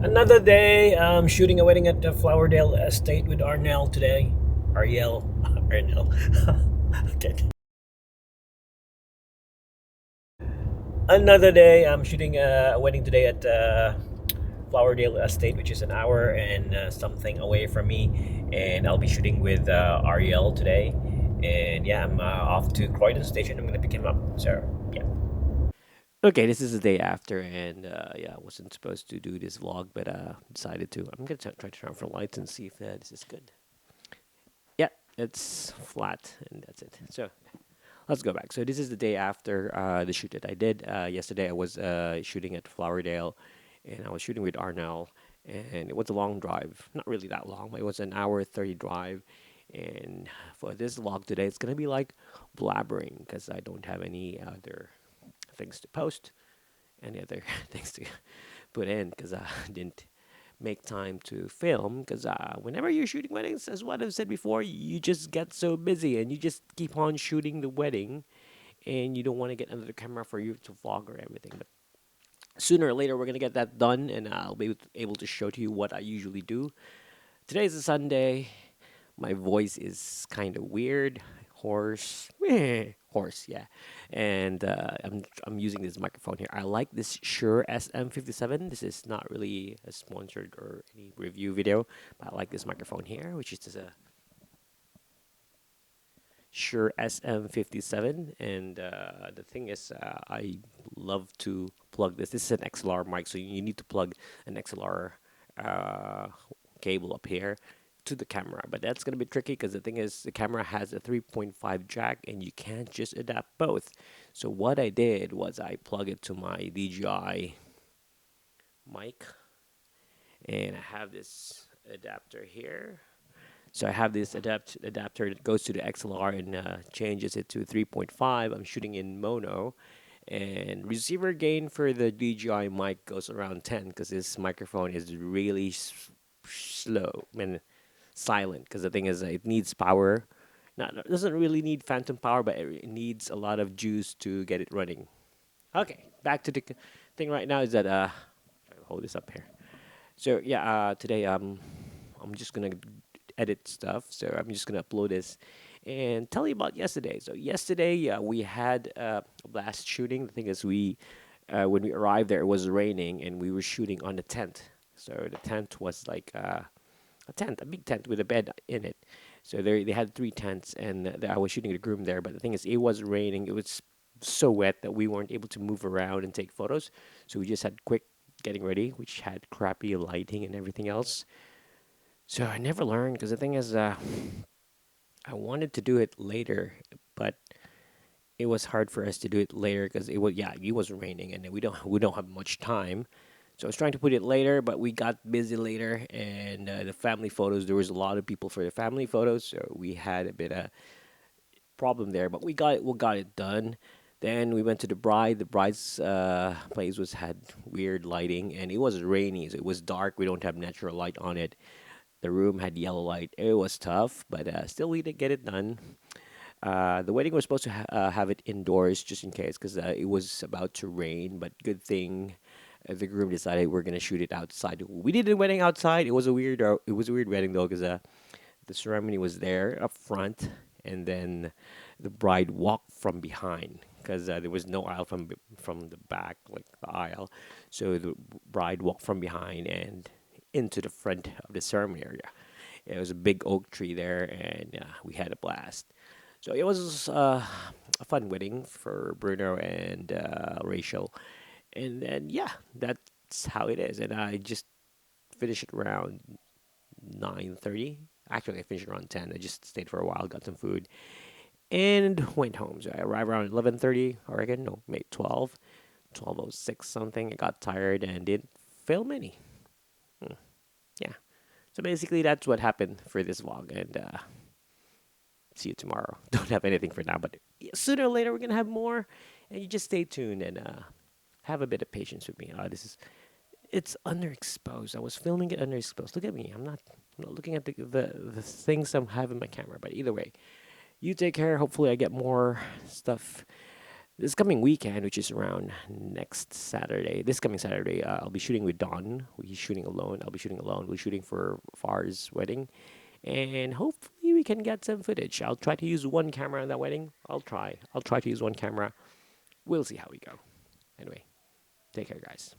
Another day, shooting a wedding at the Flowerdale Estate with Arnell today. Ariel. Arnell. Okay. Another day, I'm shooting a wedding today at Flowerdale Estate, which is an hour and something away from me. And I'll be shooting with Ariel today. And yeah, I'm off to Croydon Station. I'm going to pick him up. So, yeah. Okay, this is the day after, and yeah, I wasn't supposed to do this vlog, but decided to. I'm gonna try to turn on for lights and see if this is good. Yeah, it's flat, and that's it. So let's go back. So this is the day after the shoot that I did. Yesterday I was shooting at Flowerdale, and I was shooting with Arnell, and it was a long drive. Not really that long, but it was an hour 30 drive. And for this vlog today, it's gonna be like blabbering because I don't have any other things to post, any other things to put in because I didn't make time to film because whenever you're shooting weddings, as what I've said before, you just get so busy and you just keep on shooting the wedding and you don't want to get another camera for you to vlog or everything. But sooner or later, we're going to get that done and I'll be able to show to you what I usually do. Today is a Sunday. My voice is kind of weird, hoarse, hoarse, yeah. And I'm using this microphone here. I like this Shure SM57. This is not really a sponsored or any review video, but I like this microphone here, which is a Shure SM57. And the thing is, I love to plug this. This is an XLR mic, so you need to plug an XLR uh, cable up here to the camera. But that's going to be tricky because the thing is, the camera has a 3.5 jack and you can't just adapt both. So what I did was I plug it to my DJI mic, and I have this adapter here. So I have this adapter that goes to the XLR and changes it to 3.5. I'm shooting in mono, and receiver gain for the DJI mic goes around 10 because this microphone is really slow and silent. Because the thing is, it needs power. Not it doesn't really need phantom power, but it needs a lot of juice to get it running. Okay, back to the thing right now is that try to hold this up here. So yeah, today I'm just gonna edit stuff. So I'm just gonna upload this and tell you about yesterday. So yesterday, we had a blast shooting. The thing is, we when we arrived there, it was raining, and we were shooting on the tent. So the tent was like a tent, a big tent with a bed in it. So they had three tents, and I was shooting the groom there. But the thing is, it was raining. It was so wet that we weren't able to move around and take photos. So we just had quick getting ready, which had crappy lighting and everything else. So I never learned because the thing is, I wanted to do it later, but it was hard for us to do it later because it was raining and we don't have much time. So I was trying to put it later, but we got busy later, and the family photos, there was a lot of people for the family photos, so we had a bit of problem there, but we got it done. Then we went to the bride. The bride's place was had weird lighting, and it was rainy, so it was dark. We don't have natural light on it. The room had yellow light. It was tough, but still we did get it done. The wedding was supposed to have it indoors just in case because it was about to rain. But good thing the groom decided we're gonna shoot it outside. We did the wedding outside. It was a weird wedding though because the ceremony was there up front, and then the bride walked from behind because there was no aisle from the back like the aisle. So the bride walked from behind and into the front of the ceremony area. It was a big oak tree there, and we had a blast. So it was a fun wedding for Bruno and Rachel, and then yeah, that's how it is. And I just finished it around 9:30. Actually, I finished around 10. I just stayed for a while, got some food, and went home. So I arrived around 11:30, Oregon. No, maybe 12:06 something. I got tired and didn't film any. Hmm, yeah. So basically, that's what happened for this vlog, and see you tomorrow. Don't have anything for now, but sooner or later we're gonna have more, and you just stay tuned and have a bit of patience with me. It's underexposed. I was filming it underexposed. Look at me. I'm not looking at the things I have in my camera. But either way, you take care. Hopefully, I get more stuff This coming weekend, which is around next Saturday, this coming Saturday, I'll be shooting with Don. He's shooting alone. I'll be shooting alone. We're shooting for Far's wedding, and hopefully we can get some footage. I'll try to use one camera on that wedding. I'll try. I'll try to use one camera. We'll see how we go. Anyway, take care, guys.